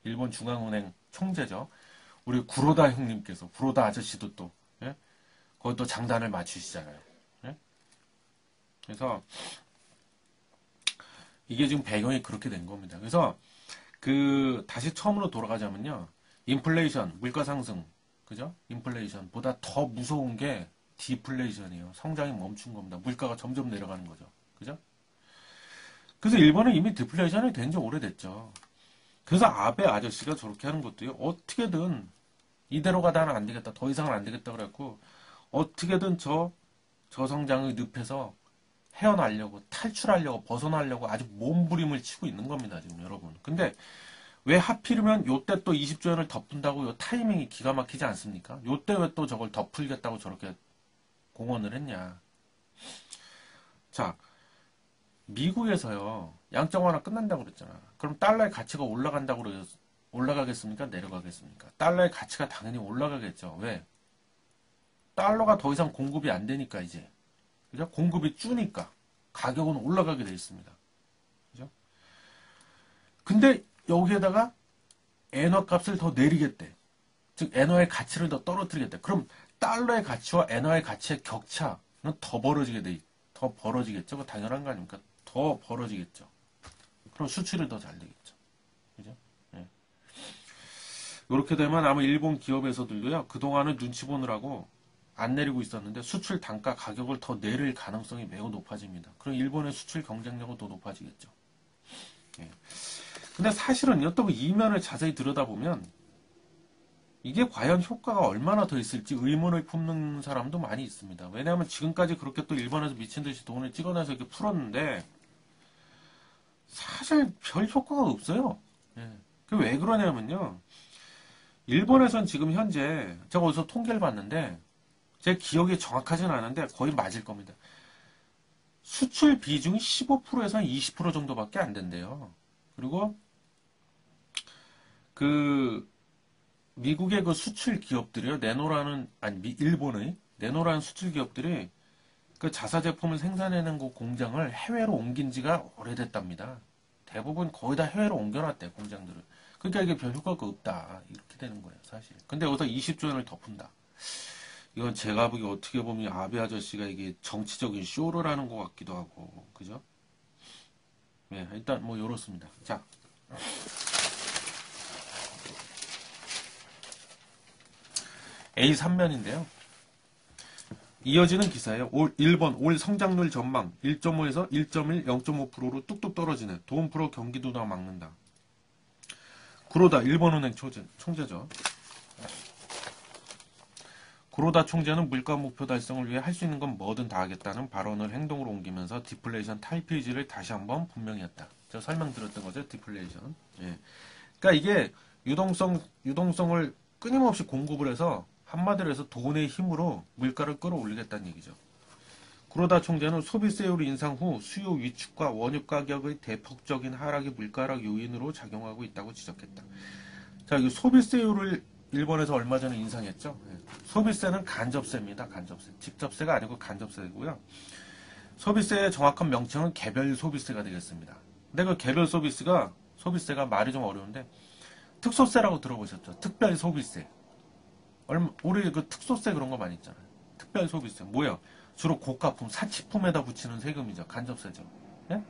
일본 중앙은행 총재죠. 우리 구로다 형님께서, 구로다 아저씨도 또, 예? 거기 또 장단을 맞추시잖아요. 예? 그래서 이게 지금 배경이 그렇게 된 겁니다. 그래서 다시 처음으로 돌아가자면요. 인플레이션, 물가 상승, 그죠? 인플레이션보다 더 무서운 게 디플레이션이에요. 성장이 멈춘 겁니다. 물가가 점점 내려가는 거죠. 그죠? 그래서 일본은 이미 디플레이션이 된 지 오래됐죠. 그래서 아베 아저씨가 저렇게 하는 것도요. 어떻게든 이대로 가다는 안 되겠다. 더 이상은 안 되겠다 그래갖고 어떻게든 저성장의 늪에서 헤어나려고 탈출하려고 벗어나려고 아주 몸부림을 치고 있는 겁니다. 지금 여러분. 근데 왜 하필이면 요때 또 20조 원을 덮은다고 요 타이밍이 기가 막히지 않습니까? 요때 왜 또 저걸 덮을겠다고 저렇게 공언을 했냐. 자, 미국에서요. 양적 완화 끝난다고 그랬잖아. 그럼 달러의 가치가 올라가겠습니까? 내려가겠습니까? 달러의 가치가 당연히 올라가겠죠. 왜? 달러가 더 이상 공급이 안 되니까 이제. 그죠? 공급이 주니까 가격은 올라가게 돼 있습니다. 그죠? 근데 여기에다가 엔화 값을 더 내리겠대. 즉 엔화의 가치를 더 떨어뜨리겠대. 그럼 달러의 가치와 엔화의 가치의 격차는 더 벌어지겠죠. 그거 당연한 거 아닙니까? 더 벌어지겠죠. 그럼 수출이 더 잘 되겠죠. 그죠? 네. 이렇게 되면 아마 일본 기업에서들도요. 그동안은 눈치 보느라고 안 내리고 있었는데 수출 단가 가격을 더 내릴 가능성이 매우 높아집니다. 그럼 일본의 수출 경쟁력은 더 높아지겠죠. 예. 근데 사실은요, 또 이면을 자세히 들여다보면 이게 과연 효과가 얼마나 더 있을지 의문을 품는 사람도 많이 있습니다. 왜냐하면 지금까지 그렇게 또 일본에서 미친 듯이 돈을 찍어내서 이렇게 풀었는데 사실 별 효과가 없어요. 예. 그게 왜 그러냐면요. 일본에선 지금 현재 제가 어디서 통계를 봤는데 제 기억이 정확하진 않은데 거의 맞을 겁니다. 수출 비중이 15%에서 한 20% 정도밖에 안 된대요. 그리고 미국의 그 수출 기업들이요. 일본의 네노라는 수출 기업들이 그 자사 제품을 생산해낸 그 공장을 해외로 옮긴 지가 오래됐답니다. 대부분 거의 다 해외로 옮겨놨대, 공장들을. 그러니까 이게 별 효과가 없다. 이렇게 되는 거예요, 사실. 근데 여기서 20조 원을 덮은다. 이건 제가 보기 어떻게 보면 아베 아저씨가 이게 정치적인 쇼를 하는 것 같기도 하고, 그죠? 네, 일단 뭐 이렇습니다. 자. A3면인데요. 이어지는 기사예요. 일본 올 성장률 전망 1.5에서 1.1, 0.5%로 뚝뚝 떨어지네. 도움프로 경기도가 막는다. 구로다 일본은행 총재죠. 구로다 총재는 물가 목표 달성을 위해 할 수 있는 건 뭐든 다 하겠다는 발언을 행동으로 옮기면서 디플레이션 탈피지를 다시 한번 분명히 했다. 제가 설명드렸던 거죠. 디플레이션. 예. 그러니까 이게 유동성을 끊임없이 공급을 해서 한마디로 해서 돈의 힘으로 물가를 끌어올리겠다는 얘기죠. 구로다 총재는 소비세율 인상 후 수요 위축과 원유 가격의 대폭적인 하락이 물가 하락 요인으로 작용하고 있다고 지적했다. 자, 이 소비세율을 일본에서 얼마 전에 인상했죠. 소비세는 간접세입니다. 간접세. 직접세가 아니고 간접세고요. 소비세의 정확한 명칭은 개별 소비세가 되겠습니다. 근데 그 개별 소비세가 말이 좀 어려운데 특소세라고 들어보셨죠? 특별 소비세. 우리 그 특소세 그런 거 많이 있잖아요. 특별 소비세. 뭐야? 주로 고가품, 사치품에다 붙이는 세금이죠. 간접세죠. 예?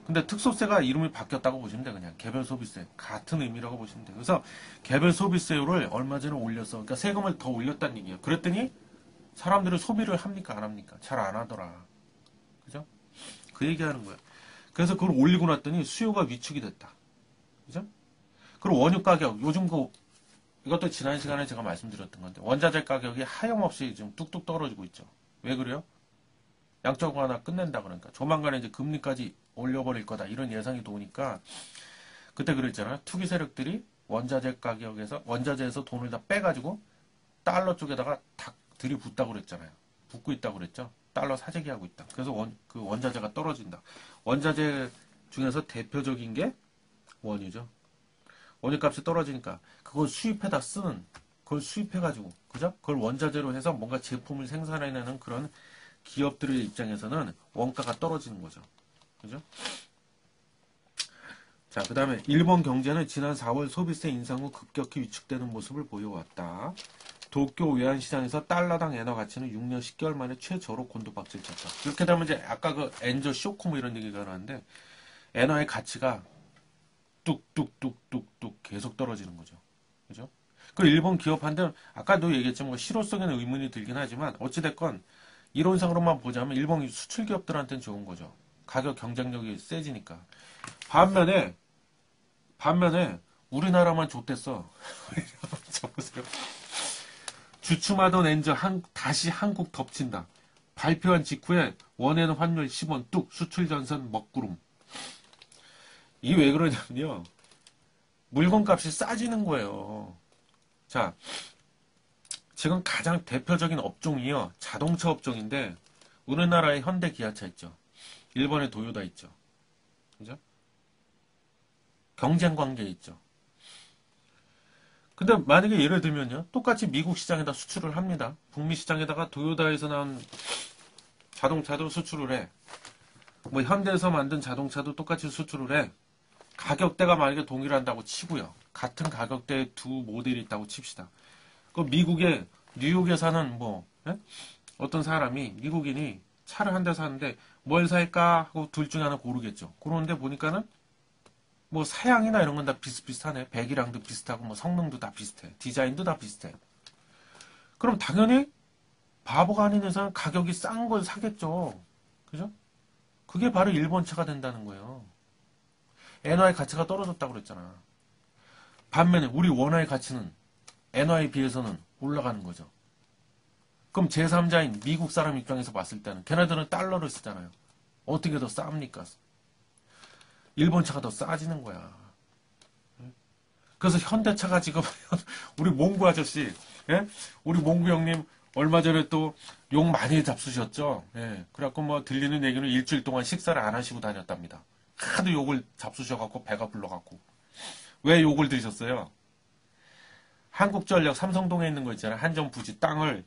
근데 특소세가 이름이 바뀌었다고 보시면 돼. 그냥 개별 소비세. 같은 의미라고 보시면 돼요. 그래서 개별 소비세율을 얼마 전에 올렸어. 그러니까 세금을 더 올렸다는 얘기예요. 그랬더니 사람들은 소비를 합니까? 안 합니까? 잘 안 하더라. 그죠? 그 얘기하는 거예요. 그래서 그걸 올리고 났더니 수요가 위축이 됐다. 그죠? 그리고 원유 가격, 요즘 이것도 지난 시간에 제가 말씀드렸던 건데, 원자재 가격이 하염없이 지금 뚝뚝 떨어지고 있죠. 왜 그래요? 양적 완화 끝낸다 그러니까. 조만간에 이제 금리까지 올려버릴 거다. 이런 예상이 도니까, 그때 그랬잖아요. 투기 세력들이 원자재에서 돈을 다 빼가지고, 달러 쪽에다가 다 들이붓다고 그랬잖아요. 붓고 있다고 그랬죠. 달러 사재기 하고 있다. 그래서 원자재가 떨어진다. 원자재 중에서 대표적인 게 원유죠. 원유값이 떨어지니까 그걸 수입해가지고 그죠? 그걸 원자재로 해서 뭔가 제품을 생산해내는 그런 기업들의 입장에서는 원가가 떨어지는 거죠. 그죠? 자, 그 다음에 일본 경제는 지난 4월 소비세 인상 후 급격히 위축되는 모습을 보여왔다. 도쿄 외환시장에서 달러당 엔화 가치는 6년 10개월 만에 최저로 곤두박질 쳤다. 이렇게 되면 이제 아까 그 엔저 쇼크 뭐 이런 얘기가 나왔는데 엔화의 가치가 뚝뚝뚝뚝뚝 계속 떨어지는 거죠. 그죠? 그 일본 기업한테는 아까도 얘기했지만 뭐 실효성에는 의문이 들긴 하지만 어찌됐건 이론상으로만 보자면 일본 수출 기업들한테는 좋은 거죠. 가격 경쟁력이 세지니까. 반면에 우리나라만 좋댔어. 자 보세요. 주춤하던 엔저 다시 한국 덮친다. 발표한 직후에 원에는 환율 10원 뚝 수출 전선 먹구름. 이게 왜 그러냐면요. 물건값이 싸지는 거예요. 자, 지금 가장 대표적인 업종이요. 자동차 업종인데 우리나라의 현대 기아차 있죠. 일본의 도요다 있죠. 그죠? 경쟁 관계에 있죠. 근데 만약에 예를 들면요. 똑같이 미국 시장에다 수출을 합니다. 북미 시장에다가 도요다에서 나온 자동차도 수출을 해. 뭐 현대에서 만든 자동차도 똑같이 수출을 해. 가격대가 만약에 동일한다고 치고요. 같은 가격대의 두 모델이 있다고 칩시다. 그 미국의 뉴욕에 사는 어떤 사람이 미국인이 차를 한 대 사는데 뭘 살까 하고 둘 중에 하나 고르겠죠. 그런데 보니까는 뭐 사양이나 이런 건 다 비슷비슷하네. 배기량도 비슷하고 뭐 성능도 다 비슷해. 디자인도 다 비슷해. 그럼 당연히 바보가 아닌 이상은 가격이 싼 걸 사겠죠. 그죠? 그게 바로 일본 차가 된다는 거예요. 엔화의 가치가 떨어졌다고 그랬잖아. 반면에 우리 원화의 가치는 엔화에 비해서는 올라가는 거죠. 그럼 제3자인 미국 사람 입장에서 봤을 때는 걔네들은 달러를 쓰잖아요. 어떻게 더 쌉니까? 일본 차가 더 싸지는 거야. 그래서 현대차가 지금 우리 몽구 아저씨, 예? 우리 몽구 형님 얼마 전에 또 욕 많이 잡수셨죠. 예. 그래갖고 뭐 들리는 얘기는 일주일 동안 식사를 안 하시고 다녔답니다. 하도 욕을 잡수셔갖고 배가 불러갖고. 왜 욕을 들으셨어요? 한국전력 삼성동에 있는 거 있잖아요. 한전 부지 땅을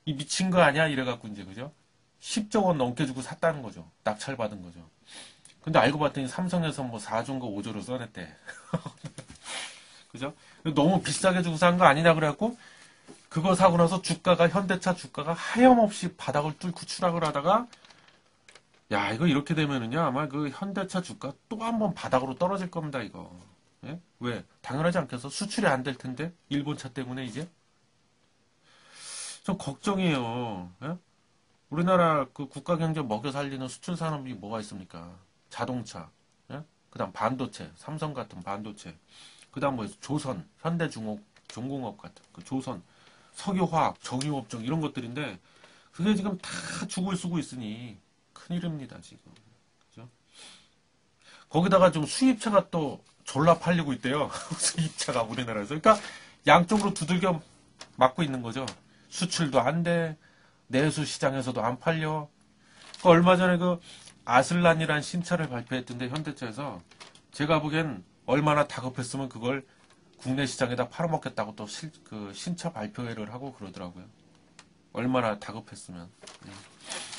이 미친 거 아니야? 이래갖고 이제 그죠? 10조 원 넘게 주고 샀다는 거죠. 낙찰받은 거죠. 근데 알고 봤더니 삼성에서 뭐 4조인가 5조로 써냈대. 그죠? 너무 비싸게 주고 산 거 아니냐 그래갖고 그거 사고 나서 주가가 현대차 주가가 하염없이 바닥을 뚫고 추락을 하다가 야 이거 이렇게 되면은요 아마 그 현대차 주가 또 한 번 바닥으로 떨어질 겁니다 이거. 예? 왜? 당연하지 않겠어? 수출이 안 될 텐데 일본 차 때문에 이제 좀 걱정이에요. 예? 우리나라 그 국가 경제 먹여 살리는 수출 산업이 뭐가 있습니까? 자동차, 예? 그다음 반도체, 삼성 같은 반도체, 그다음 뭐 조선, 현대중공업, 중공업 같은 그 조선, 석유화학, 정유업종 이런 것들인데 그게 지금 다 죽을 쓰고 있으니 큰일입니다 지금. 그죠? 거기다가 좀 수입차가 또 졸라 팔리고 있대요. 수입차가 우리나라에서. 그러니까 양쪽으로 두들겨 맞고 있는 거죠. 수출도 안 돼, 내수 시장에서도 안 팔려. 그 얼마 전에 그 아슬란이란 신차를 발표했던데 현대차에서 제가 보기엔 얼마나 다급했으면 그걸 국내 시장에다 팔아먹겠다고 또 그 신차 발표회를 하고 그러더라고요. 얼마나 다급했으면.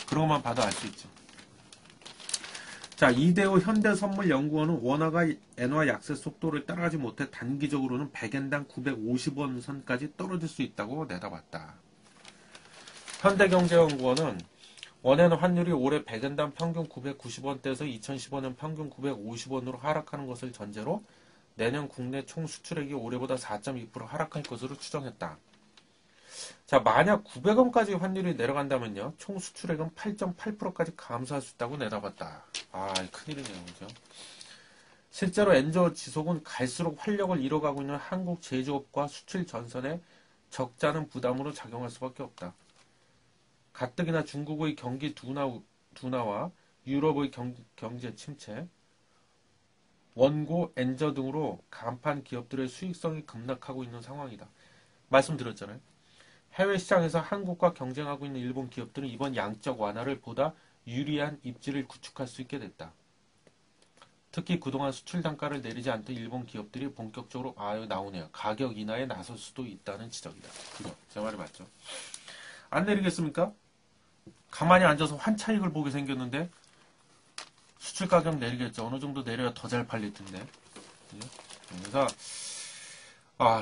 그런 것만 봐도 알 수 있죠. 자, 이데오 현대선물연구원은 원화가 엔화 약세 속도를 따라가지 못해 단기적으로는 100엔당 950원 선까지 떨어질 수 있다고 내다봤다. 현대경제연구원은 원화는 환율이 올해 100엔당 평균 990원대에서 2015년 평균 950원으로 하락하는 것을 전제로 내년 국내 총 수출액이 올해보다 4.2% 하락할 것으로 추정했다. 자, 만약 900원까지 환율이 내려간다면요, 총 수출액은 8.8%까지 감소할 수 있다고 내다봤다. 아, 큰일이네요, 그죠? 실제로 엔저 지속은 갈수록 활력을 잃어가고 있는 한국 제조업과 수출 전선에 적잖은 부담으로 작용할 수밖에 없다. 가뜩이나 중국의 경기 둔화와 유럽의 경제 침체, 원고, 엔저 등으로 간판 기업들의 수익성이 급락하고 있는 상황이다. 말씀드렸잖아요. 해외 시장에서 한국과 경쟁하고 있는 일본 기업들은 이번 양적 완화를 보다 유리한 입지를 구축할 수 있게 됐다. 특히 그동안 수출 단가를 내리지 않던 일본 기업들이 본격적으로 나오네요. 가격 인하에 나설 수도 있다는 지적이다. 그죠? 제 말이 맞죠? 안 내리겠습니까? 가만히 앉아서 환차익을 보게 생겼는데 수출 가격 내리겠죠. 어느 정도 내려야 더 잘 팔릴 텐데. 그죠? 그래서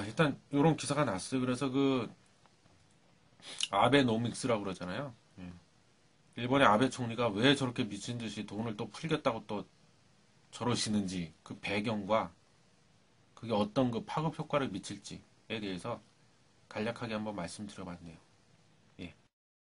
일단 이런 기사가 났어요. 그래서 그 아베노믹스라고 그러잖아요. 예. 일본의 아베 총리가 왜 저렇게 미친 듯이 돈을 또 풀겠다고 또 저러시는지 그 배경과 그게 어떤 그 파급 효과를 미칠지에 대해서 간략하게 한번 말씀드려봤네요.